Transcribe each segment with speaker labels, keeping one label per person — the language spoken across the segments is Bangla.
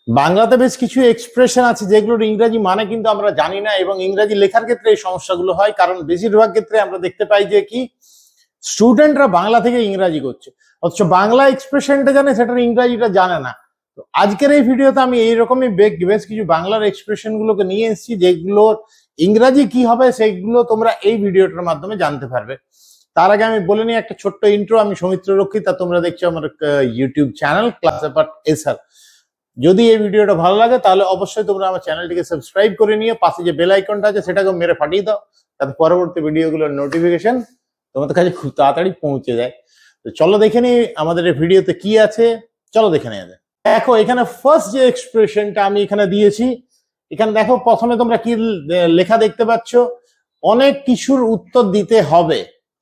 Speaker 1: বাংলাতে বেশ কিছু এক্সপ্রেশন আছে যেগুলোর ইংরেজি মানে কিন্তু আমরা জানি না, এবং ইংরেজি লেখার ক্ষেত্রে এই সমস্যাগুলো হয়। কারণ বেশিরভাগ ক্ষেত্রে আমরা দেখতে পাই যে কি স্টুডেন্টরা বাংলা থেকে ইংরাজি করছে, অথচ বাংলা এক্সপ্রেশনটা জানে, সেটার ইংরাজিটা জানে না। তো আজকের এই ভিডিওতে আমি এইরকমই বেশ কিছু বাংলার এক্সপ্রেশন গুলোকে নিয়ে এসেছি, যেগুলোর ইংরাজি কি হবে সেগুলো তোমরা এই ভিডিওটার মাধ্যমে জানতে পারবে। তার আগে আমি বলে নিই একটা ছোট্ট ইন্ট্রো। আমি সৌমিত্র রক্ষিত, তা তোমরা দেখছো আমার YouTube channel class apart SR. যদি এই ভিডিওটা ভালো লাগে তাহলে অবশ্যই তোমরা আমার চ্যানেলটিকে সাবস্ক্রাইব করে নিয়ে পাশে যে বেল আইকনটা আছে সেটাকে মেরে ফাটিয়ে দাও, তাতে পরবর্তী ভিডিওগুলোর নোটিফিকেশন তোমাদের কাছে খুব তাড়াতাড়ি পৌঁছে যায়। তো চলো দেখে নিই আমাদের এই ভিডিওতে কি আছে, চলো দেখে নেওয়া যায়। দেখো এখানে ফার্স্ট যে এক্সপ্রেশনটা আমি এখানে দিয়েছি, এখানে দেখো প্রথমে তোমরা কি লেখা দেখতে পাচ্ছ, অনেক কিছুর উত্তর দিতে হবে।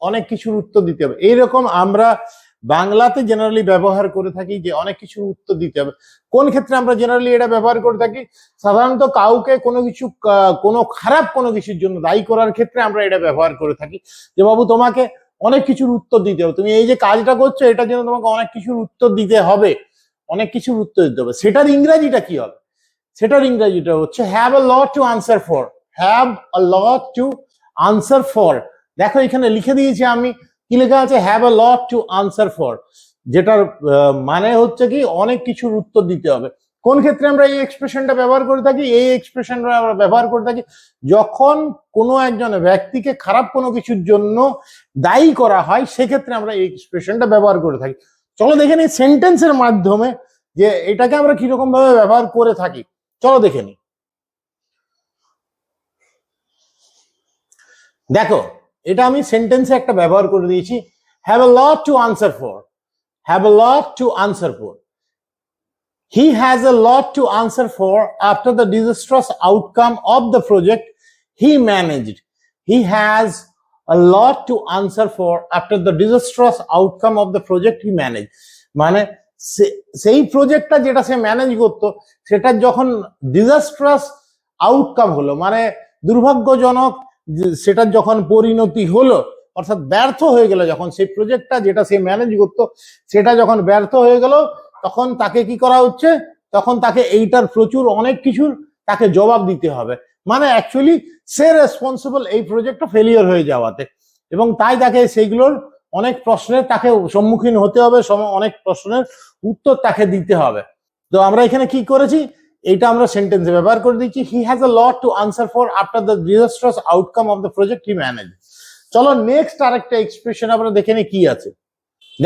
Speaker 1: অনেক কিছুর উত্তর দিতে হবে, এইরকম আমরা বাংলাতে জেনারেলি ব্যবহার করে থাকি যে অনেক কিছুর উত্তর দিতে হবে। কোন ক্ষেত্রে আমরা জেনারেলি এটা ব্যবহার করে থাকি? সাধারণত কাউকে কোনো খারাপ কোনো কিছুর জন্য দায়ী করার ক্ষেত্রে আমরা এটা ব্যবহার করে থাকি, যে বাবু তোমাকে অনেক কিছুর উত্তর দিতে হবে, তুমি এই যে কাজটা করছো এটার জন্য তোমাকে অনেক কিছুর উত্তর দিতে হবে, অনেক কিছুর উত্তর দিতে হবে। সেটার ইংরেজিটা কি হবে? সেটার ইংরেজিটা হচ্ছে have a lot to answer for. Have a lot to answer for. দেখো এখানে লিখে দিয়েছি আমি, কি লেখা আছে? Have a lot to answer for, যেটার মানে হচ্ছে কি অনেক কিছুর উত্তর দিতে হবে। কোন ক্ষেত্রে আমরা এই এক্সপ্রেশনটা ব্যবহার করে থাকি? এই এক্সপ্রেশনটা আমরা ব্যবহার করে থাকি যখন কোনো একজন ব্যক্তিকে খারাপ কোনো কিছুর জন্য দায়ী করা হয়, সেক্ষেত্রে আমরা এই এক্সপ্রেশনটা ব্যবহার করে থাকি। চলো দেখে নিই সেন্টেন্সের মাধ্যমে যে এটাকে আমরা কিরকম ভাবে ব্যবহার করে থাকি। চলো দেখে নিই। দেখো এটা আমি সেন্টেন্সে একটা ব্যবহার করে দিয়েছি, have a lot to answer for. Have a lot to answer for. He has a lot to answer for after the disastrous outcome of the project he managed. He has a lot to answer for after the disastrous outcome of the project he managed. মানে সেই প্রজেক্টটা যেটা সে ম্যানেজ করতো, সেটার যখন ডিজাস্ট্রাস আউটকাম হলো, মানে দুর্ভাগ্যজনক সেটার যখন পরিণতি হলো, অর্থাৎ ব্যর্থ হয়ে গেল, যখন সেই প্রজেক্টটা যেটা সে ম্যানেজ করতো সেটা যখন ব্যর্থ হয়ে গেল, তখন তাকে কি করা হচ্ছে? তখন তাকে এইটার প্রচুর অনেক কিছুর তাকে জবাব দিতে হবে। মানে অ্যাকচুয়ালি সে রেসপন্সিবল এই প্রজেক্টটা ফেলিওর হয়ে যাওয়াতে, এবং তাই তাকে সেইগুলোর অনেক প্রশ্নের তাকে সম্মুখীন হতে হবে, অনেক প্রশ্নের উত্তর তাকে দিতে হবে। তো আমরা এখানে কি করেছি, এইটা আমরা সেন্টেন্সে ব্যবহার করে দিচ্ছি, he has a lot to answer for after the disastrous outcome of the project he manage. চলো নেক্সট আরেকটা এক্সপ্রেশন আমরা দেখে নিই কি আছে।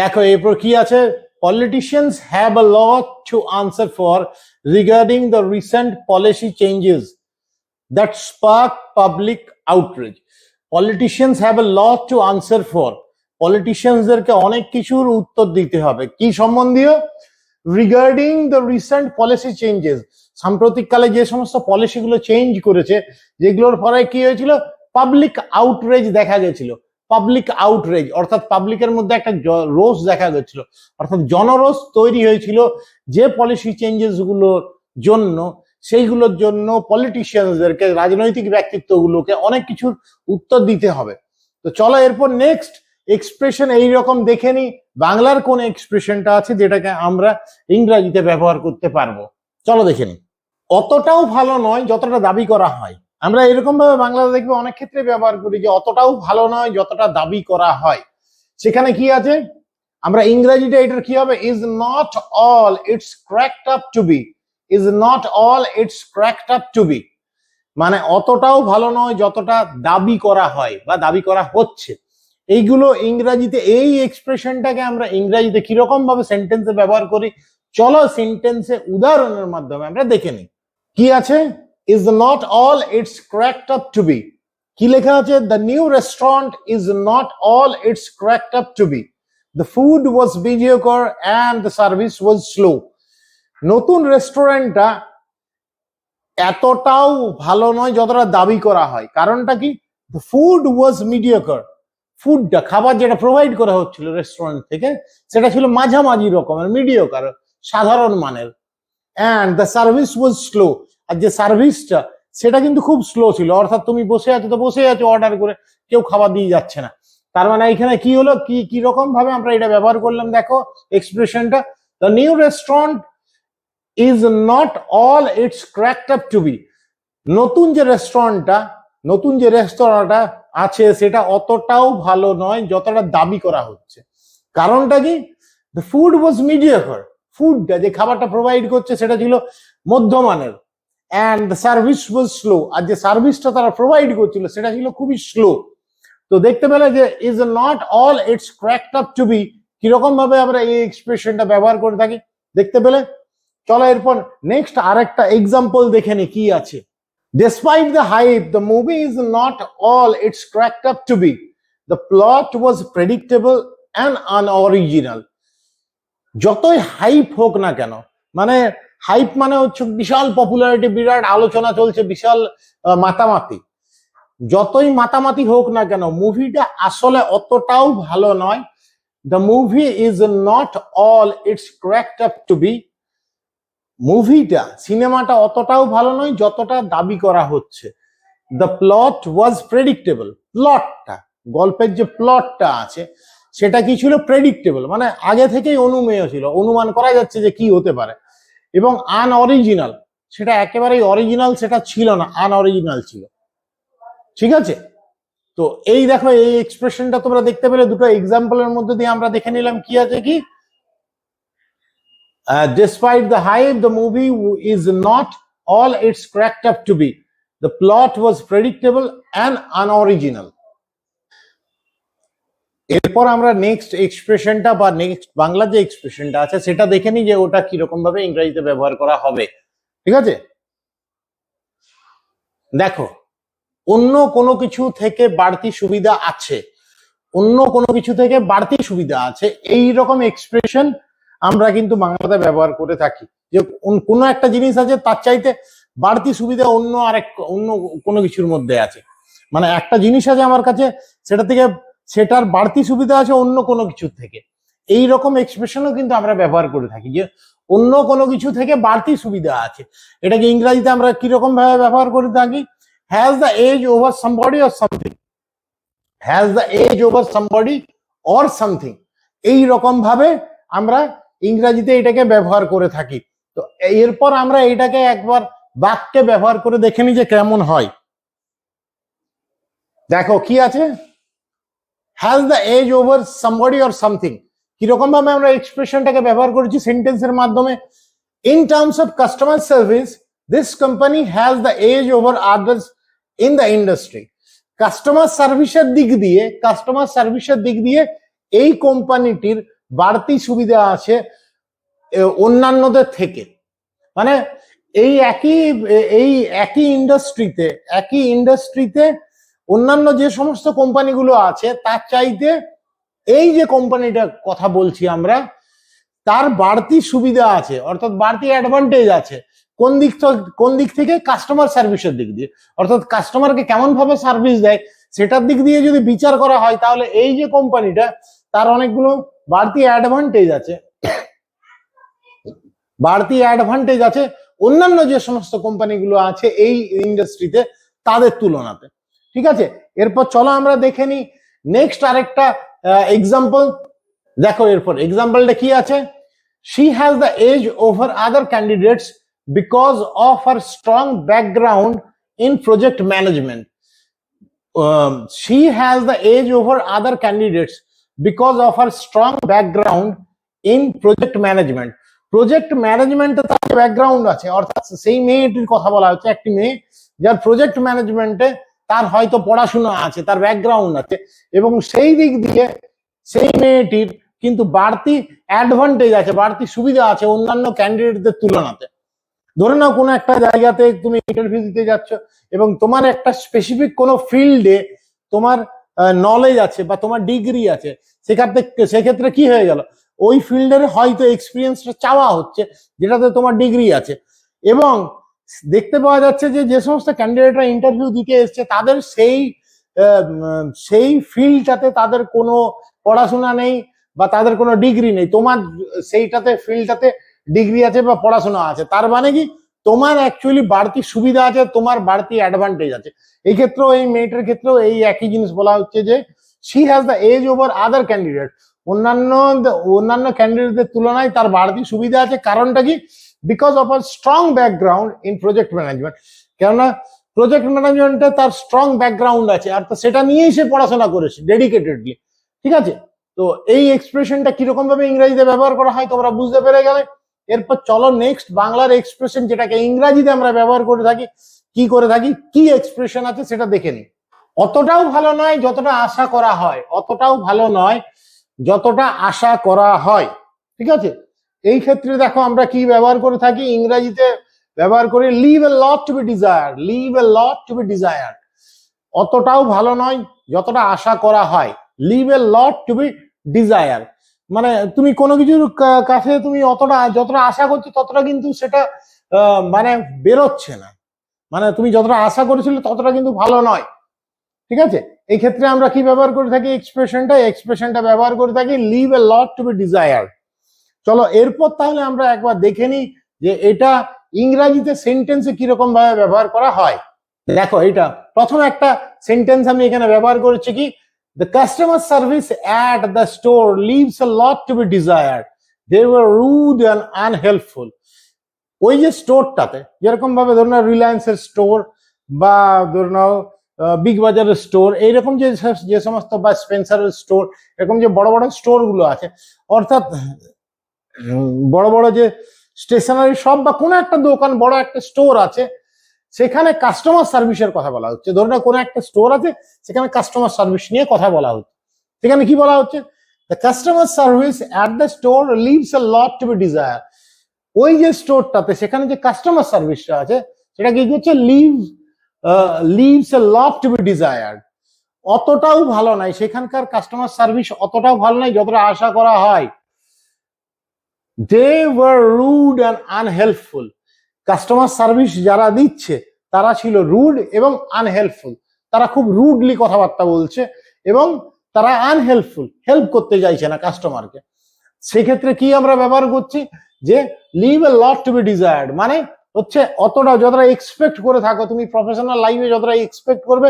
Speaker 1: দেখো এরপর কি আছে, politicians have a lot to answer for regarding the recent policy changes that sparked public outrage. Politicians have a lot to answer for. পলিটিশিয়ানসদেরকে অনেক কিছুর উত্তর দিতে হবে, কি সম্বন্ধীয়? Regarding the recent policy changes, সাম্প্রতিককালে যে সমস্ত পলিসিগুলো চেঞ্জ করেছে, যেগুলোর ফলে কি হয়েছিল? পাবলিক আউটরেজ দেখা গেছিল। পাবলিক আউটরেজ অর্থাৎ পাবলিকের মধ্যে একটা রোষ দেখা গেছিল, অর্থাৎ জনরোষ তৈরি হয়েছিল যে পলিসি চেঞ্জেস গুলোর জন্য। সেইগুলোর জন্য পলিটিশিয়ানসদেরকে, রাজনৈতিক ব্যক্তিত্বগুলোকে অনেক কিছুর উত্তর দিতে হবে। তো চলো এরপর নেক্সট এক্সপ্রেশন এইরকম দেখে নি, বাংলার কোন এক্সপ্রেশনটা আছে যেটাকে আমরা ইংরেজিতে ব্যবহার করতে পারবো। চলো দেখে নি। অতটাও ভালো নয় যতটা দাবি করা হয়। আমরা এরকম ভাবে বাংলাতে দেখবে অনেক ক্ষেত্রে ব্যবহার করি যে অতটাও ভালো নয় যতটা দাবি করা হয়। সেখানে কি আছে? আমরা ইংরেজিতে এটার কি হবে? Is not all it's cracked up to be. Is not all it's cracked up to be, মানে অতটাও ভালো নয় যতটা দাবি করা হয় বা দাবি করা হচ্ছে। এইগুলো ইংরেজিতে, এই এক্সপ্রেশনটাকে আমরা ইংরেজিতে কিরকম ভাবে সেন্টেন্সে ব্যবহার করি, চলো সেন্টেন্সে উদাহরণের মাধ্যমে আমরা দেখে নিই। কি আছে? is not all it's cracked up to be. কি লেখা আছে? the new restaurant is not all it's cracked up to be. the food was mediocre and the service was slow. নতুন রেস্টুরেন্টটা এতটাও ভালো নয় যতটা দাবি করা হয়। কারণটা কি? the food was mediocre. ফুডটা, খাবার যেটা প্রোভাইড করা হচ্ছিল রেস্টুরেন্ট থেকে, সেটা ছিল মাঝামাঝি রকমের, মিডিওকার, সাধারণ মানের। and the service was slow. আর যে সার্ভিসটা সেটা কিন্তু খুব স্লো ছিল, অর্থাৎ তুমি বসে আছো তো বসে আছো অর্ডার করে, কেউ খাবার দিয়ে যাচ্ছে না। তার মানে এখানে কি হলো, কি রকম ভাবে আমরা এটা ব্যবহার করলাম? দেখো এক্সপ্রেশনটা, the new restaurant is not all it's cracked up to be. নতুন যে রেস্তোরাঁটা আছে সেটা অতটাও ভালো নয় যতটা দাবি করা হচ্ছে। কারণটা কি? দ্য ফুড ওয়াজ মিডিয়াকর, ফুডটা যে খাবারটা প্রোভাইড করছে সেটা ছিল মধ্যমানের, and the service was slow, আর যে সার্ভিসটা তারা প্রোভাইড করছিল সেটা ছিল খুবই স্লো। তো দেখতে পেলে যে is not all it's cracked up to be, কিরকম ভাবে আমরা এই এক্সপ্রেশনটা ব্যবহার করে থাকি দেখতে পেলে। চলো এরপর নেক্সট আরেকটা এক্সাম্পল দেখে নি কি আছে। Despite the hype, the movie is not all it's cracked up to be. The plot was predictable and unoriginal. যতই হাইপ হোক না কেন, মানে হাইপ মানে হচ্ছে বিশাল পপুলারিটি, বিরাট আলোচনা চলছে, বিশাল মাতামাতি, যতই মাতামাতি হোক না কেন মুভিটা আসলে অতটাও ভালো নয়। The movie is not all it's cracked up to be, মুভিটা সিনেমাটা অতটাও ভালো নয় যতটা দাবি করা হচ্ছে। দ্য প্লট ওয়াজ প্রেডিক্টেবল, প্লটটা, গল্পের যে প্লটটা আছে সেটা কি ছিল? প্রেডিক্টেবল, মানে আগে থেকেই অনুমেয় ছিল, অনুমান করা যাচ্ছে যে কি হতে পারে। এবং আনঅরিজিনাল, সেটা একেবারেই অরিজিনাল সেটা ছিল না, আনঅরিজিনাল ছিল। ঠিক আছে, তো এই দেখো এই এক্সপ্রেশনটা তোমরা দেখতে পেলে দুটো এক্সাম্পলের মধ্যে দিয়ে আমরা দেখে নিলাম কি আছে কি। Despite the hype, the movie is not all it's cracked up to be. The plot was predictable and unoriginal. এরপর আমরা নেক্সট এক্সপ্রেশনটা বা নেক্সট বাংলা যে এক্সপ্রেশনটা আছে সেটা দেখে নিই যে ওটা কিরকম ভাবে ইংরেজিতে ব্যবহার করা হবে। ঠিক আছে, দেখো, অন্য কোনো কিছু থেকে বাড়তি সুবিধা আছে, অন্য কোনো কিছু থেকে বাড়তি সুবিধা আছে, এই রকম এক্সপ্রেশন আমরা কিন্তু বাংলাতে ব্যবহার করে থাকি। যে কোনো একটা জিনিস আছে তার চাইতে বাড়তি সুবিধা অন্য কোনো কিছুর মধ্যে আছে, মানে একটা জিনিস আছে আমার কাছে সেটা থেকে সেটার বাড়তি সুবিধা আছে অন্য কোনো কিছুর থেকে, এই রকম এক্সপ্রেশনও কিন্তু আমরা ব্যবহার করে থাকি যে অন্য কোনো কিছু থেকে বাড়তি সুবিধা আছে। এটাকে ইংরেজিতে আমরা কিরকম ভাবে ব্যবহার করে থাকি? Has the edge over somebody or something, has the edge over somebody or something, এই রকম ভাবে আমরা ইংরেজিতে এটাকে ব্যবহার করে থাকি। তো এরপর আমরা এটাকে একবার বাক্যে ব্যবহার করে দেখে নিই যে কেমন হয়। দেখো কি আছে, has the edge over somebody or something, কিরকম ভাবে আমরা এক্সপ্রেশনটাকে ব্যবহার করেছি সেন্টেন্সের মাধ্যমে। In terms of customer service this company has the edge over others in the industry. Customer সার্ভিসের দিক দিয়ে এই কোম্পানিটির বাড়তি সুবিধা আছে অন্যান্যদের থেকে। মানে এই একই ইন্ডাস্ট্রিতে অন্যান্য যে সমস্ত কোম্পানিগুলো আছে তার চাইতে এই যে কোম্পানিটার কথা বলছি আমরা তার বাড়তি সুবিধা আছে, অর্থাৎ বাড়তি অ্যাডভান্টেজ আছে। কোন দিক থেকে? কাস্টমার সার্ভিসের দিক দিয়ে, অর্থাৎ কাস্টমারকে কেমন ভাবে সার্ভিস দেয় সেটার দিক দিয়ে যদি বিচার করা হয় তাহলে এই যে কোম্পানিটা তার অনেকগুলো বাড়তি অ্যাডভান্টেজ আছে অন্যান্য যে সমস্ত কোম্পানিগুলো আছে এই ইন্ডাস্ট্রিতে তাদের তুলনাতে। ঠিক আছে, এরপর চলো আমরা দেখে নিই নেক্সট আরেকটা এক্সাম্পল। দেখো এরপর এক্সাম্পলটা কি আছে, she has the edge over other candidates because of her strong background in project management. She has the edge over other candidates because of her strong background in project management. Project ম্যানেজমেন্টে তার ব্যাকগ্রাউন্ড আছে, অর্থাৎ সেই মেয়েটির কথা বলা হচ্ছে, একটি মেয়ে যার প্রজেক্ট ম্যানেজমেন্টে তার হয়তো পড়াশোনা আছে, তার ব্যাকগ্রাউন্ড আছে, এবং সেই দিক দিয়ে সেই মেয়েটির কিন্তু বাড়তি অ্যাডভান্টেজ আছে, বাড়তি সুবিধা আছে অন্যান্য ক্যান্ডিডেটদের তুলনাতে। ধরে নাও কোনো একটা জায়গাতে তুমি ইন্টারভিউ দিতে যাচ্ছ এবং তোমার একটা স্পেসিফিক কোনো ফিল্ডে তোমার নলেজ আছে বা তোমার ডিগ্রি আছে, সেক্ষেত্রে কি হয়ে গেল, ওই ফিল্ডের হয়তো এক্সপিরিয়েন্সটা চাওয়া হচ্ছে যেটাতে তোমার ডিগ্রি আছে, এবং দেখতে পাওয়া যাচ্ছে যে সমস্ত ক্যান্ডিডেটরা ইন্টারভিউ দিতে এসছে তাদের সেই ফিল্ডটাতে তাদের কোনো পড়াশোনা নেই বা তাদের কোনো ডিগ্রি নেই, তোমার ফিল্ডটাতে ডিগ্রি আছে বা পড়াশোনা আছে। তার মানে কি, তোমার অ্যাকচুয়ালি বাড়তি সুবিধা আছে, তোমার বাড়তি অ্যাডভান্টেজ আছে। এই ক্ষেত্রেও এই মেয়েটার ক্ষেত্রেও এই একই জিনিস বলা হচ্ছে যে she has the edge over other candidate, অন্যান্য ক্যান্ডিডেটদের তুলনায় তার বাড়তি সুবিধা আছে। কারণটা কি, because of a strong background in project management. কেননা প্রজেক্ট ম্যানেজমেন্টে তার স্ট্রং ব্যাকগ্রাউন্ড আছে, আর সেটা নিয়েই সে পড়াশোনা করেছে ডেডিকেটেডলি। ঠিক আছে, তো এই এক্সপ্রেশনটা কিরকম ভাবে ইংরেজিতে ব্যবহার করা হয় তোমরা বুঝতে পেরে গেলে। এরপর চলো নেক্সট বাংলার এক্সপ্রেশন যেটাকে ইংরাজিতে আমরা ব্যবহার করে থাকি, কি এক্সপ্রেশন আছে সেটা দেখে নিই। অতটাও ভালো নয় যতটা আশা করা হয়, অতটাও ভালো নয় যতটা আশা করা হয়। ঠিক আছে, এই ক্ষেত্রে দেখো আমরা কি ব্যবহার করে থাকি, ইংরেজিতে ব্যবহার করি leave a lot to be desired, leave a lot to be desired. অতটাও ভালো নয় যতটা আশা করা হয়, leave a lot to be desire. মানে তুমি কোনো কিছুর কাছে তুমি যতটা আশা করছো ততটা কিন্তু সেটা মানে বেরোচ্ছে না, মানে তুমি যতটা আশা করেছিলে ততটা কিন্তু ভালো নয়। ঠিক আছে, এই ক্ষেত্রে আমরা কি ব্যবহার করে থাকি, এক্সপ্রেশনটা ব্যবহার করে থাকি leave a lot to be desired. চলো এরপর তাহলে আমরা একবার দেখে নিই যে এটা ইংরাজিতে সেন্টেন্সে কিরকম ভাবে ব্যবহার করা হয়। দেখো এটা প্রথম একটা সেন্টেন্স আমি এখানে ব্যবহার করেছি কি, the customer service at the store leaves a lot to be desired, they were rude and unhelpful। ওই যে স্টোরটাতে যেরকম ভাবে ধরুন রিলায়েন্সের স্টোর বা ধরুন বিগ বাজারের স্টোর, এইরকম যে সমস্ত বা স্পেন্সারের স্টোর, এরকম যে বড় বড় স্টোর গুলো আছে, অর্থাৎ বড় বড় যে স্টেশনারি শপ বা কোনো একটা দোকান, বড় একটা স্টোর আছে, সেখানে কাস্টমার সার্ভিসের কথা বলা হচ্ছে। ধরুন কোনো একটা স্টোর আছে, সেখানে কাস্টমার সার্ভিস নিয়ে কথা বলা হচ্ছে। সেখানে কি বলা হচ্ছে, the customer service at the store leaves a lot to be desire. ওই যে স্টোরটাতে সেখানে যে কাস্টমার সার্ভিসটা আছে সেটা কি হচ্ছে, leaves a lot to be desired. অতটাও ভালো নাই, সেখানকার কাস্টমার সার্ভিস অতটাও ভালো নাই যতটা আশা করা হয়। They were rude and unhelpful. Customer service যারা দিচ্ছে তারা ছিল রুড এবং আনহেল্পফুল। তারা খুব রুডলি কথাবার্তা বলছে এবং তারা আনহেল্পফুল, হেল্প করতে চাইছে না কাস্টমারকে। সেক্ষেত্রে কি আমরা ব্যবহার করছি, যে leave a lot to be desired, মানে হচ্ছে অতটা যতটা এক্সপেক্ট করে থাকো তুমি প্রফেশনাল লাইফে, যতটা এক্সপেক্ট করবে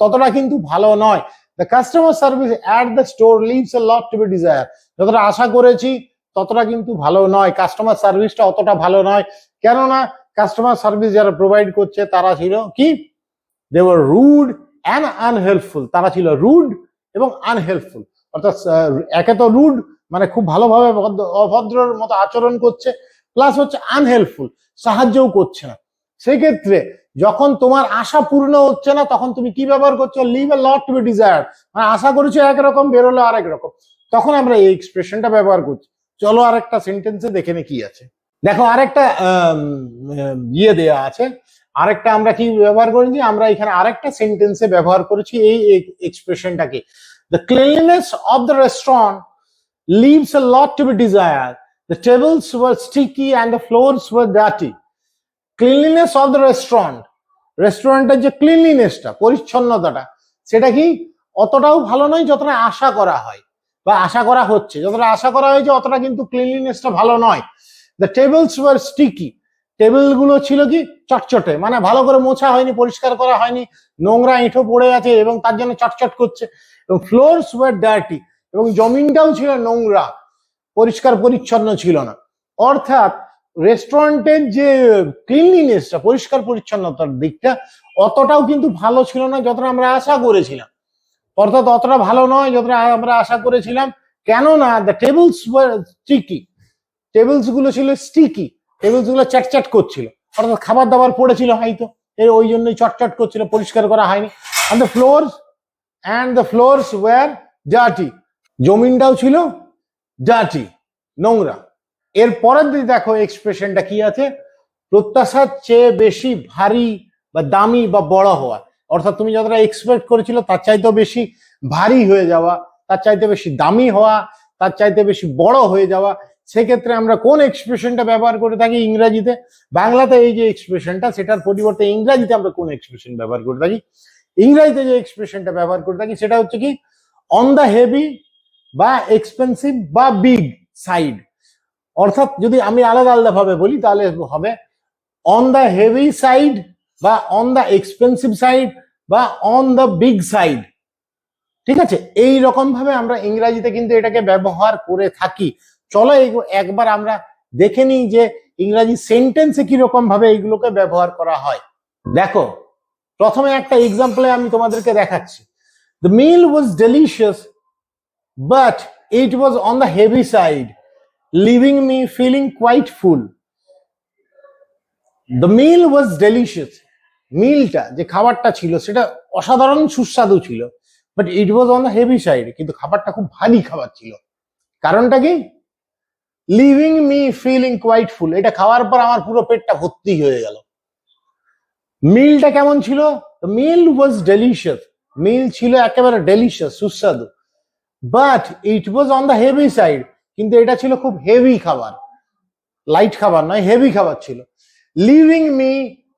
Speaker 1: ততটা কিন্তু ভালো নয়। The customer service at the store leaves a lot to be desire. যতটা আশা করেছি ততটা কিন্তু ভালো নয়, কাস্টমার সার্ভিসটা অতটা ভালো নয়। কেননা কাস্টমার সার্ভিস যারা প্রোভাইড করছে তারা ছিল কি, দে ওয়ার রুড অ্যান্ড আনহেল্পফুল। তারা ছিল রুড এবং আনহেল্পফুল, অর্থাৎ একে তো রুড মানে খুব ভালোভাবে অভদ্রের মতো আচরণ করছে, প্লাস হচ্ছে আনহেল্পফুল, সাহায্যও করছে না। সেক্ষেত্রে যখন তোমার আশা পূর্ণ হচ্ছে না তখন তুমি কি ব্যবহার করছো, leave a lot to be desired. মানে আশা করেছো একরকম, বেরোলো আরেক রকম, তখন আমরা এই এক্সপ্রেশনটা ব্যবহার করছি। চলো আরেকটা সেন্টেন্সে দেখে নে কি আছে। দেখো আরেকটা ইয়ে দেয়া আছে, আরেকটা আমরা কি ব্যবহার করেছি, আমরা এখানে আরেকটা সেন্টেন্সে ব্যবহার করেছি এই এক্সপ্রেশনটাকে, the cleanliness of the restaurant leaves a lot to be desired. The tables were sticky and the floors were dirty. Cleanliness of the restaurant, রেস্টুরেন্টের যে ক্লিনলিনেসটা, পরিচ্ছন্নতাটা, সেটা কি অতটাও ভালো নয় যতটা আশা করা হয় বা আশা করা হচ্ছে। যতটা আশা করা হয়েছে অতটা কিন্তু ক্লিনলিনেসটা ভালো নয়। The tables were sticky, table গুলো ছিল কি চটচটে, মানে ভালো করে মোছা হয়নি, পরিষ্কার করা হয়নি, নোংরা এঁঠো পড়ে আছে এবং তার জন্য চটচট করছে। এবং ফ্লোরস ওয়ার ডার্টি, এবং জমিনটাও ছিল নোংরা, পরিষ্কার পরিচ্ছন্ন ছিল না। অর্থাৎ রেস্টুরেন্টের যে ক্লিনলিনেসটা, পরিষ্কার পরিচ্ছন্নতার দিকটা অতটাও কিন্তু ভালো ছিল না যতটা আমরা আশা করেছিলাম। অর্থাৎ অতটা ভালো নয় যতটা আমরা আশা করেছিলাম। কেননা the tables were sticky, tables গুলো ছিল স্টিকি, টেবলস গুলো চ্যাটচ্যাট করছিল, অর্থাৎ খাবার দাবার পড়েছিল হয়তো, ওই জন্যই চটচট করছিল, পরিষ্কার করা হয়নি। And the floors were dirty, জমিনটাও ছিল ডার্টি, নোংরা। এর পরের দিকে দেখো এক্সপ্রেশনটা কি আছে, প্রত্যাশার চেয়ে বেশি ভারী বা দামি বা বড় হওয়া। অর্থাৎ তুমি যতটা এক্সপেক্ট করেছিল তার চাইতেও বেশি ভারী হয়ে যাওয়া, তার চাইতে বেশি দামি হওয়া, তার চাইতে বেশি বড় হয়ে যাওয়া। সেক্ষেত্রে আমরা কোন এক্সপ্রেশনটা ব্যবহার করে থাকি ইংরেজিতে? বাংলাতে এই যে এক্সপ্রেশনটা, সেটার পরিবর্তে ইংরেজিতে আমরা কোন এক্সপ্রেশন ব্যবহার করে থাকি? ইংরেজিতে যে এক্সপ্রেশনটা ব্যবহার করে থাকি সেটা হচ্ছে কি, অন দ্য হেভি বা এক্সপেন্সিভ বা বিগ সাইড। অর্থাৎ যদি আমি আলাদা আলাদা ভাবে বলি তাহলে হবে অন দ্য হেভি সাইড বা অন দ্য এক্সপেন্সিভ সাইড বা অন দ্য বিগ সাইড। ঠিক আছে, এই রকম ভাবে আমরা ইংরেজিতে কিন্তু এটাকে ব্যবহার করে থাকি। চলো একবার আমরা দেখে নিই যে ইংরাজি সেন্টেন্সে কিরকম ভাবে এইগুলোকে ব্যবহার করা হয়। দেখো, প্রথমে একটা এক্সাম্পলে আমি তোমাদেরকে দেখাচ্ছি। The meal was delicious but it was on the heavy side, leaving me feeling quite full. The meal was delicious, মিলটা যে খাবারটা ছিল সেটা অসাধারণ সুস্বাদু ছিল, but it was on the heavy side, কিন্তু খাবারটা খুব ভারী খাবার ছিল। কারণটা কি? Leaving me feeling quite full, এটা খাওয়ার পর আমার পুরো পেটটা ভর্তি হয়ে গেল। মিলটা কেমন ছিল? মিল ওয়াজ ডেলিশিয়াস, মিল ছিল একেবারে ডেলিশিয়াস, সুস্বাদু, but it was on the heavy side, কিন্তু এটা ছিল খুব হেভি খাবার, লাইট খাবার নয়, হেভি খাবার ছিল। লিভিং মি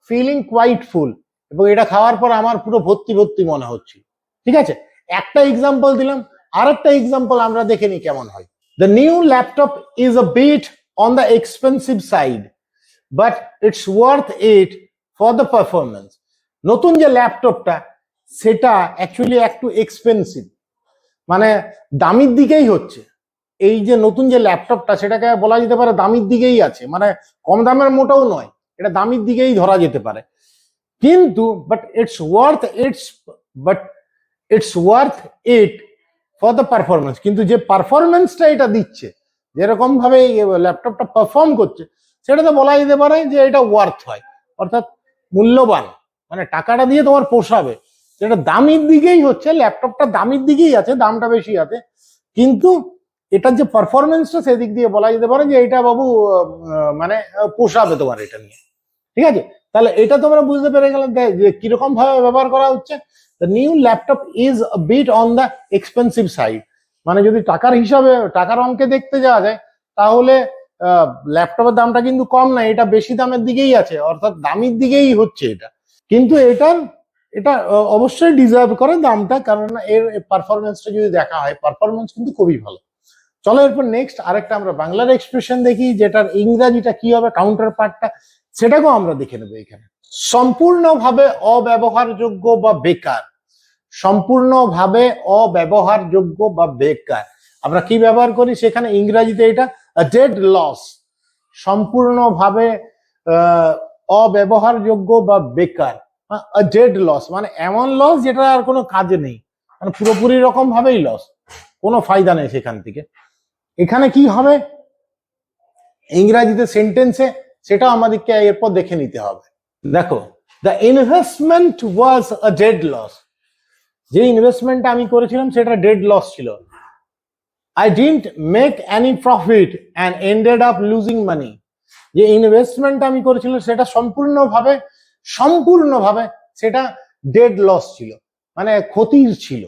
Speaker 1: ফিলিং কোয়াইট ফুল, এবং এটা খাওয়ার পর আমার পুরো ভর্তি ভর্তি মনে হচ্ছিল। ঠিক আছে, একটা এক্সাম্পল দিলাম, আরেকটা এক্সাম্পল আমরা দেখে নিই কেমন হয়। The new laptop is a bit on the expensive side, but it's worth it for the performance. নতুন যে ল্যাপটপটা সেটা অ্যাকচুয়ালি একটু এক্সপেন্সিভ, মানে দামির দিকেই হচ্ছে। এই যে নতুন যে ল্যাপটপটা সেটাকে বলা যেতে পারে দামির দিকেই আছে, মানে কম দামের মোটেও নয়, এটা দামির দিকেই ধরা যেতে পারে। কিন্তু but it's worth it for the performance, কিন্তু যে পারফরমেন্সটা এটা দিচ্ছে, যেরকম ভাবে ল্যাপটপটা পারফর্ম করছে, সেটা তো বলা যেতে পারে যে এটা ওয়ার্থ হয়, অর্থাৎ মূল্যবান, মানে টাকাটা দিয়ে তোমার পোষাবে। সেটা দামির দিকেই হচ্ছে, ল্যাপটপটা দামির দিকেই আছে, দামটা বেশি আছে, কিন্তু এটার যে পারফরমেন্সটা সেদিক দিয়ে বলা যেতে পারে যে এটা বাবু মানে পোষাবে তোমার এটা নিয়ে। ঠিক আছে, তাহলে এটা তোমরা বুঝতে পেরে গেলে যে কিরকম ভাবে ব্যবহার করা হচ্ছে। The new laptop is a bit on the expensive side, মানে যদি টাকার হিসাবে, টাকার অঙ্কে দেখতে যাওয়া যায়, তাহলে ল্যাপটপের দামটা কিন্তু কম না, এটা বেশি দামের দিকেই আছে, অর্থাৎ দামির দিকেই হচ্ছে এটা। কিন্তু এটা অবশ্যই ডিজার্ভ করে দামটা, কারণ এর পারফরমেন্সটা যদি দেখা হয়, পারফরমেন্স কিন্তু খুবই ভালো। চলো এরপর নেক্সট আরেকটা আমরা বাংলার এক্সপ্রেশন দেখি, যেটার ইংরাজিটা কি হবে, কাউন্টার পার্টটা, সেটাকেও আমরা দেখে নেবো এখানে। সম্পূর্ণভাবে অব্যবহারযোগ্য বা বেকার, সম্পূর্ণভাবে অব্যবহারযোগ্য বা বেকার, আমরা কি ব্যবহার করি সেখানে ইংরাজিতে এটা ডেড লস। সম্পূর্ণভাবে অব্যবহারযোগ্য বা বেকার, ডেড লস মানে এমন লস যেটা আর কোনো কাজে নেই, মানে পুরোপুরি রকম ভাবেই লস, কোনো ফায়দা নেই সেখান থেকে। এখানে কি হবে ইংরাজিতে সেন্টেন্সে, সেটা আমাদেরকে এরপর দেখে নিতে হবে। দেখো, the investment was a dead loss, যে ইনভেস্টমেন্টটা আমি করেছিলাম সেটা ডেড লস ছিল। I didn't make any profit and ended up losing money, যে ইনভেস্টমেন্টটা আমি করেছিলাম সেটা সম্পূর্ণভাবে সেটা ডেড লস ছিল, মানে ক্ষতির ছিল।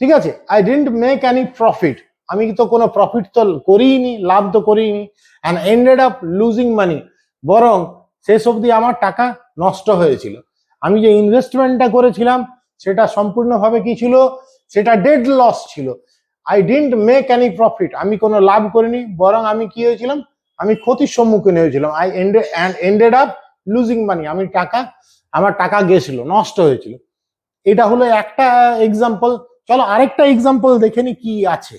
Speaker 1: ঠিক আছে, I didn't make any profit, আমি তো কোনো প্রফিট তো করিনি, লাভ তো করিনি, অ্যান্ড এন্ডেড আপ লুজিং মানি, বরং শেষ অবধি আমার টাকা নষ্ট হয়েছিল। আমি যে ইনভেস্টমেন্টটা করেছিলাম সেটা সম্পূর্ণভাবে কি ছিল, সেটা ডেড লস ছিল। I didn't make any profit, আমি কোনো লাভ করিনি, বরং আমি কি হয়েছিলাম, আমি ক্ষতির সম্মুখীন হয়েছিলাম। আই এন্ডেড আপ লুজিং মানি, আমার টাকা গেছিল, নষ্ট হয়েছিল। এটা হলো একটা এক্সাম্পল। চলো আরেকটা এক্সাম্পল দেখে নি কি আছে।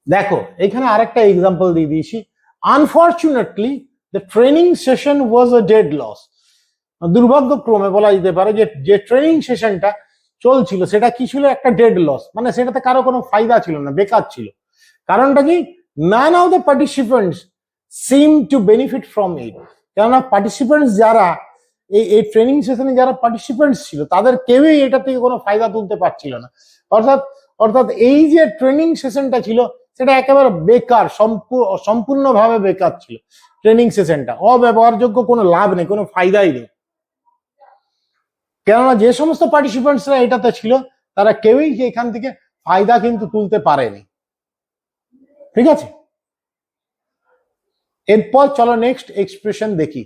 Speaker 1: দেখো এখানে আরেকটা এক্সাম্পল দিয়ে দিয়েছি। Unfortunately the training session was a dead loss, দুর্ভাগ্যক্রমে বলা যেতে পারে যে ট্রেনিং সেশনটা চলছিল সেটা কি ছিল, একটা ডেড লস, মানে সেটাতে কারো কোনো ফায়দা ছিল না, বেকার ছিল। কারণটা কি, none of the participants seem to benefit from it, কেননা পার্টিসিপেন্টস যারা এই ট্রেনিং সেশনে যারা পার্টিসিপেন্টস ছিল তাদের কেউই এটা থেকে কোনো ফায়দা তুলতে পারছিল না। অর্থাৎ এই যে ট্রেনিং সেশনটা ছিল সেটা একেবারে বেকার, সম্পূর্ণভাবে বেকার ছিল ট্রেনিং সেশনটা, অব্যবহারযোগ্য, কোনো লাভ নেই, কোনো ফায়দাই নেই। কেননা যে সমস্ত পার্টিসিপেন্টসরা এটাতে ছিল তারা কেউই এখান থেকে ফায়দা কিন্তু তুলতে পারেনি। ঠিক আছে, এরপর চলো নেক্সট এক্সপ্রেশন দেখি।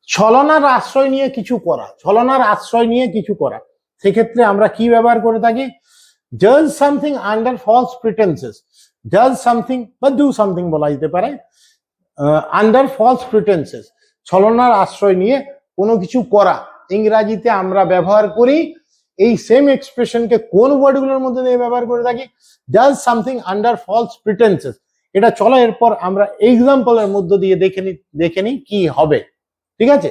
Speaker 1: ছলনার আশ্রয় নিয়ে কিছু করা, ছলনার আশ্রয় নিয়ে কিছু করা, সেক্ষেত্রে আমরা কি ব্যবহার করে থাকি, জাজ সামথিং আন্ডার ফলস প্রিটেন্সেস, জাজ সামথিং বা ডু সামথিং বলা যেতে পারে, আন্ডার ফলস প্রিটেন্সেস, ছলনার আশ্রয় নিয়ে কোনো কিছু করা। ইংরাজিতে আমরা ব্যবহার করি এই সেম এক্সপ্রেশনকে কোন ওয়ার্ডগুলোর মধ্যে দিয়ে ব্যবহার করে থাকি, জাজ সামথিং আন্ডার ফলস প্রিটেন্সেস, এটা চলো এরপর আমরা এক্সাম্পলের মধ্য দিয়ে দেখে নিই কি হবে, ঠিক আছে?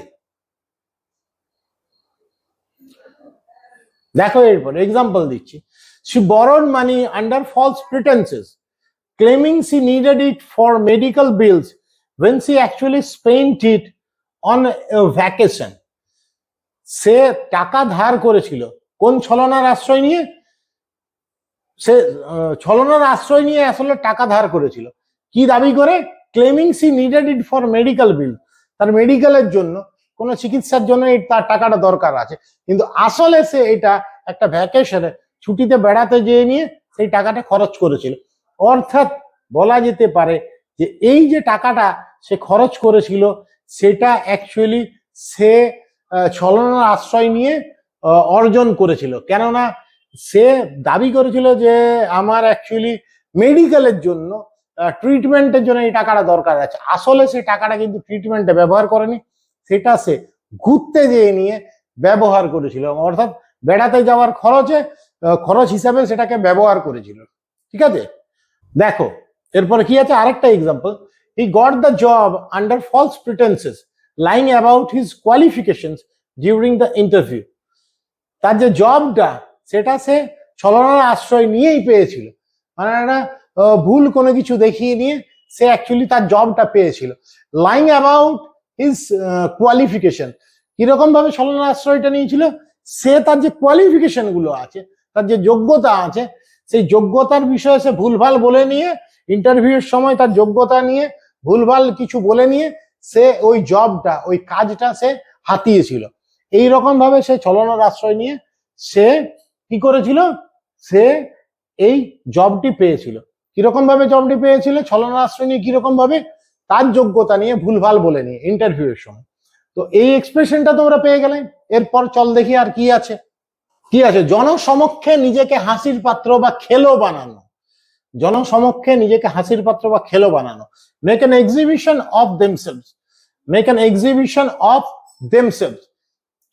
Speaker 1: দেখো এরপর এক্সাম্পল দিচ্ছি। She borrowed money under false pretenses, claiming she needed it for medical bills when she actually spent it on a vacation. সে টাকা ধার করেছিল কোন ছলনার আশ্রয় নিয়ে? সে ছলনার আশ্রয় নিয়ে আসলে টাকা ধার করেছিল, কি দাবি করে? Claiming she needed it for medical bill, তার মেডিকেলের জন্য, কোন চিকিৎসার জন্য তার টাকাটা দরকার আছে, কিন্তু আসলে সে এটা একটা ভ্যাকেশনে ছুটিতে বেড়াতে যেয়ে নিয়ে সেই টাকাটা খরচ করেছিল। অর্থাৎ বলা যেতে পারে যে এই যে টাকাটা সে খরচ করেছিল সেটা অ্যাকচুয়ালি সে ছলনার আশ্রয় নিয়ে অর্জন করেছিল, কেননা সে দাবি করেছিল যে আমার অ্যাকচুয়ালি মেডিকেলের জন্য ট্রিটমেন্টের জন্য এই টাকাটা দরকার আছে। আসলে সে টাকাটা কিন্তু ট্রিটমেন্টে ব্যবহার করেনি, সেটা সে ঘুরতে যেয়ে নিয়ে ব্যবহার করেছিল, অর্থাৎ বেড়াতে যাওয়ার খরচ হিসাবে সেটাকে ব্যবহার করেছিল, ঠিক আছে? দেখো এরপরে কি আছে, আরেকটা example. He got the job under false pretences lying about his qualifications during the interview. তার যে জবটা সেটা সে ছলনার আশ্রয় নিয়েই পেয়েছিল, মানে একটা ভুল কোনো কিছু দেখিয়ে নিয়ে সে অ্যাকচুয়ালি তার জবটা পেয়েছিল। লাইং অ্যাবাউট হিজ কোয়ালিফিকেশন, কিরকম ভাবে ছলনার আশ্রয়টা নিয়েছিল? সে তার যে কোয়ালিফিকেশন গুলো আছে, তার যে যোগ্যতা আছে, সেই যোগ্যতার বিষয়ে সে ভুলভাল বলে নিয়ে, ইন্টারভিউর সময় তার যোগ্যতা নিয়ে ভুলভাল কিছু বলে নিয়ে সে ওই জবটা, ওই কাজটা সে হাতিয়েছিল। এইরকম ভাবে সে ছলনার আশ্রয় নিয়ে সে কি করেছিল? সে এই জবটি পেয়েছিল। কিরকম ভাবে জবটি পেয়েছিল? ছলনার আশ্রয় নিয়ে, কিরকম ভাবে? তার যোগ্যতা নিয়ে ভুলভাল বলে নিয়ে ইন্টারভিউ এর সময়। তো এই এক্সপ্রেশনটা তোমরা পেয়ে গেলে। এরপর চল দেখি আর কি আছে। কি আছে? জনসমক্ষে নিজেকে হাসির পাত্র বা খেলো বানানো। জনসমক্ষে নিজেকে হাসির পাত্র বা খেলো বানানো। Make an exhibition of themselves. Make an exhibition of themselves.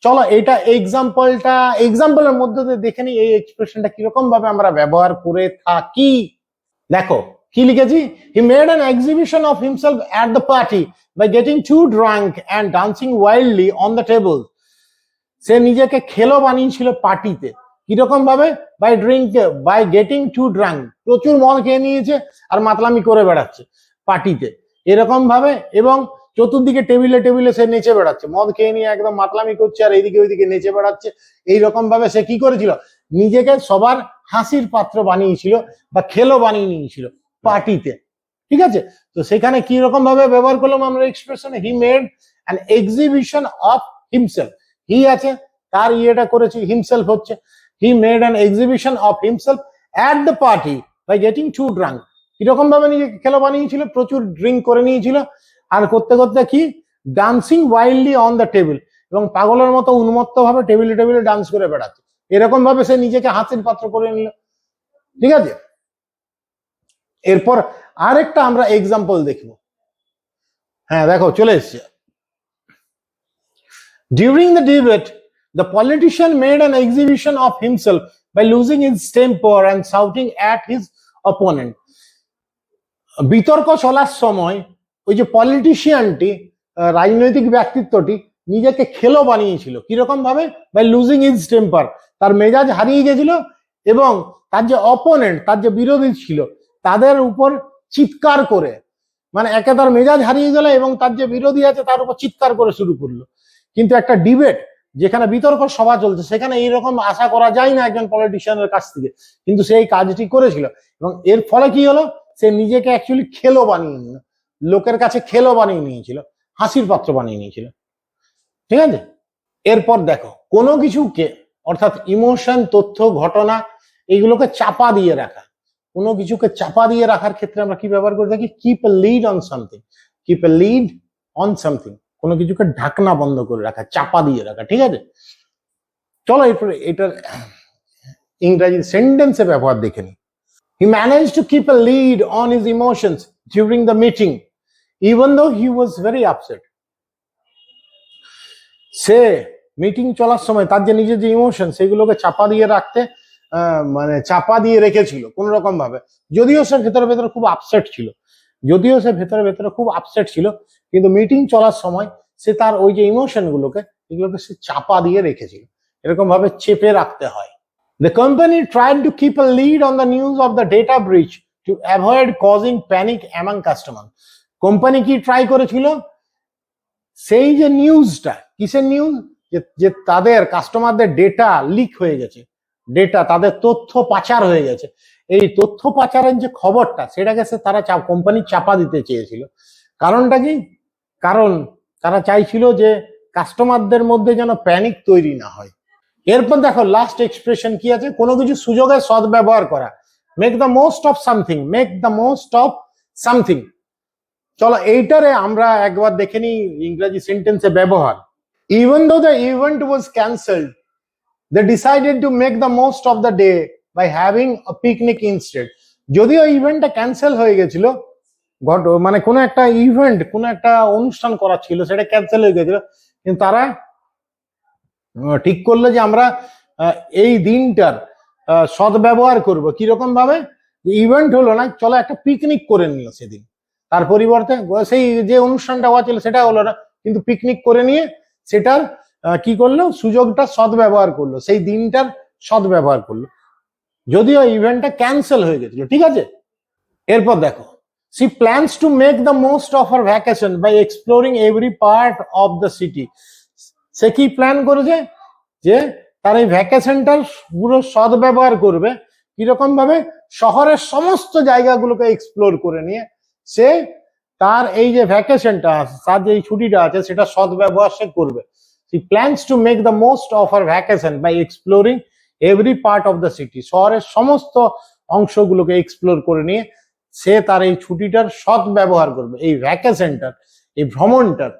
Speaker 1: চলো এটা এক্সাম্পলের মধ্যে দিয়ে দেখে নিই এই এক্সপ্রেশনটা কিরকম ভাবে আমরা ব্যবহার করে থাকি। দেখো কি লিখেছি, he made an exhibition of himself at the party by getting too drunk and dancing wildly on the table. সে নিজেকে খেলো বানিয়েছিল পার্টিতে, কিরকম ভাবে? বাই গেটিং টু ড্রাঙ্ক, প্রচুর মদ খেয়ে নিয়েছে আর মাতলামি করে বেড়াচ্ছে পার্টিতে, এরকম ভাবে। এবং চতুর্দিকে টেবিলে টেবিলে সে নেচে বেড়াচ্ছে, মদ খেয়ে নিয়ে একদম মাতলামি করছে আর এইদিকে ওইদিকে নেচে বেড়াচ্ছে। এইরকম ভাবে সে কি করেছিল? নিজেকে সবার হাসির পাত্র বানিয়েছিল বা খেলো বানিয়ে নিয়েছিল পার্টিতে, ঠিক আছে? তো সেখানে কি রকম ভাবে ব্যবহার করলাম আমরা এক্সপ্রেশনে? He made an exhibition of himself. He আছে, তার ইয়েটা করেছে, হিমসেলফ হচ্ছে। He made an exhibition of himself at the party by getting too drunk. কিরকম ভাবে নিজেকে খেলো বানিয়েছিল? প্রচুর ড্রিঙ্ক করে নিয়েছিল, আর করতে করতে কি? Dancing wildly on the table, এবং পাগলের মতো উন্মত্ত ভাবে টেবিলে টেবিলে ডান্স করে বেড়াচ্ছে। এরকম ভাবে সে নিজেকে হাসির পাত্র করে নিল, ঠিক আছে? এরপর আরেকটা আমরা এক্সাম্পল দেখব। হ্যাঁ দেখো চলে এসছে। During the debate, the politician made an exhibition of himself by losing his temper and shouting at his opponent. বিতর্ক চলার সময় ওই যে পলিটিশিয়ানটি, রাজনৈতিক ব্যক্তিত্বটি নিজেকে খেলো বানিয়েছিল, কিরকম ভাবে? বাই লুজিং হিজ টেম্পার, তার মেজাজ হারিয়ে গেছিল, এবং তার যে অপোনেন্ট, তার যে বিরোধী ছিল তাদের উপর চিৎকার করে, মানে একে তার মেজাজ হারিয়ে গেল এবং তার যে বিরোধী আছে তার উপর চিৎকার করে শুরু করলো। কিন্তু একটা ডিবেট, যেখানে বিতর্ক সভা চলছে, সেখানে এইরকম আশা করা যায় না একজন পলিটিশিয়ানের কাছ থেকে, কিন্তু সেই কাজটি করেছিল। এবং এর ফলে কি হলো? সে নিজেকে অ্যাকচুয়ালি খেলো বানিয়ে নিল, লোকের কাছে খেলো বানিয়ে নিয়েছিল, হাসির পাত্র বানিয়ে নিয়েছিল, ঠিক আছে? এরপর দেখো, কোনো কিছুকে, অর্থাৎ ইমোশন, তথ্য, ঘটনা, এইগুলোকে চাপা দিয়ে রাখা। কোনো কিছুকে চাপা দিয়ে রাখার ক্ষেত্রে আমরা কি ব্যবহার করে থাকি? Keep A lead on something. Keep A lead on something, কোনো কিছুকে ঢাকনা বন্ধ করে রাখা, চাপা দিয়ে রাখা, ঠিক আছে? চলো এরপরে এটার ইংরেজি সেন্টেন্সে ব্যবহার দেখে নি। He managed to keep a lead on his emotions during the meeting, even though he was very upset. Say meeting চলার সময় তার যে নিজের যে ইমোশন, সেগুলোকে চাপা দিয়ে রাখতে, মানে চাপা দিয়ে রেখেছিল কোন রকম ভাবে, যদিও সে ভেতরে ভেতরে খুব আপসেট ছিল। যদিও সে ভেতরে ভেতরে খুব আপসেট ছিল, কিন্তু মিটিং চলার সময় সে তার ওই যে ইমোশন এগুলোকে সে চাপা দিয়ে রেখেছিল। এরকম ভাবে চেপে রাখতে হয়। The company tried to keep a lead on the news of the data breach to avoid causing panic among customers. Company কি ট্রাই করেছিল, সেই যে নিউজটা, কিসের নিউজ, যে তাদের কাস্টমারদের ডেটা লিক হয়ে গেছে, ডেটা তাদের তথ্য পাচার হয়ে গেছে, এই তথ্য পাচারের যে খবরটা সেটাকে তারা কোম্পানি চাপা দিতে চেয়েছিল। কারণটা কি? কারণ তারা চাইছিল যে কাস্টমারদের মধ্যে যেন প্যানিক তৈরি না হয়। এরপর দেখো লাস্ট এক্সপ্রেশন কি আছে, কোনো কিছু সুযোগের সদ্ব্যবহার করা, make the most of something, make the most of something. চলো এইটারে আমরা একবার দেখে নিই ইংরেজি সেন্টেন্সে ব্যবহার। Even though the event was cancelled, they decided to make the most of the day by having a picnic instead. যদিও ইভেন্টটা ক্যান্সেল হয়ে গেছিল, মানে কোনো একটা ইভেন্ট, কোনো একটা অনুষ্ঠান করা ছিল, সেটা ক্যান্সেল হয়ে গেছিল, কিন্তু তারা ঠিক করলো যে আমরা এই দিনটার সদ্ব্যবহার করব। কিরকম ভাবে? ইভেন্ট হলো না, চলো একটা পিকনিক করে নিল সেদিন। তার পরিবর্তে সেই যে অনুষ্ঠানটা হওয়া ছিল সেটা হলো না, কিন্তু পিকনিক করে নিয়ে সেটার কি করলো, সুযোগটা সদ্ব্যবহার করলো, সেই দিনটার সদ্ব্যবহার করলো, যদিও ইভেন্টটা ক্যান্সেল হয়ে গেছিল। ঠিক আছে, এরপর দেখো, she plans to make the most of her vacation by exploring every part of the city. সে কি প্ল্যান করেছে, যে তার এই ভ্যাকেশনটার পুরো সদ্ব্যবহার করবে। কিরকম ভাবে? শহরের সমস্ত জায়গাগুলোকে এক্সপ্লোর করে নিয়ে সে তার এই যে ভ্যাকেশনটা আছে, তার যে ছুটিটা আছে, সেটা সদ্ব্যবহার সে করবে। she plans to make the most of her vacation by exploring every part of the city. শহরের সমস্ত অংশগুলোকে এক্সপ্লোর করে নিয়ে সে তার এই ছুটিটার সদ্ব্যবহার করবে, এই ভ্যাকেশনটার, এই ভ্রমণটার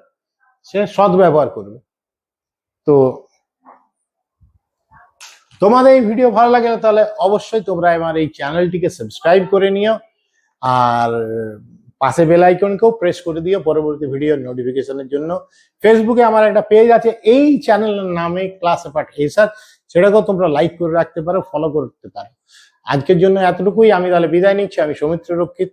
Speaker 1: সে সদ্ব্যবহার করবে। তো তোমাদের এই ভিডিও ভালো লাগে তাহলে অবশ্যই তোমরা আমার এই চ্যানেলটিকে সাবস্ক্রাইব করে নিও, আর পাশে বেল আইকনকেও প্রেস করে দিও পরবর্তী ভিডিওর নোটিফিকেশনের জন্য। ফেসবুকে আমার একটা পেজ আছে এই চ্যানেলের নামে, ক্লাস এপার্ট এসার, সেটাকেও তোমরা লাইক করে রাখতে পারো, ফলো করতে পারো। আজকের জন্য এতটুকুই, আমি তাহলে বিদায় নিচ্ছি। আমি সৌমিত্র রক্ষিত।